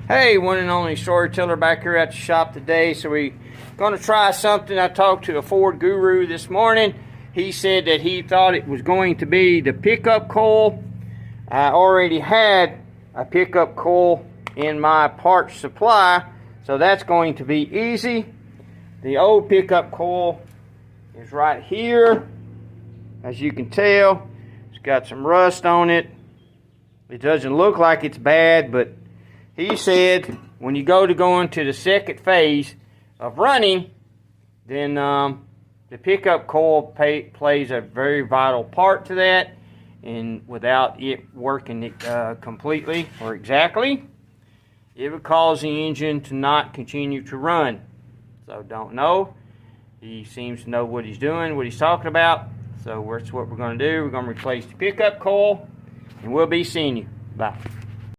Hey, one and only storyteller back here at the shop today. So we're going to try something. I talked to a Ford guru this morning. He said that he thought it was going to be the pickup coil. I already had a pickup coil in my parts supply, so that's going to be easy. The old pickup coil is right here. As you can tell, it's got some rust on it. It doesn't look like it's bad, but he said when you go into the second phase of running, then the pickup coil plays a very vital part to that, and without it working completely or exactly, it would cause the engine to not continue to run. So don't know. He seems to know what he's doing, what he's talking about. So that's what we're going to do. We're going to replace the pickup coil, and we'll be seeing you. Bye.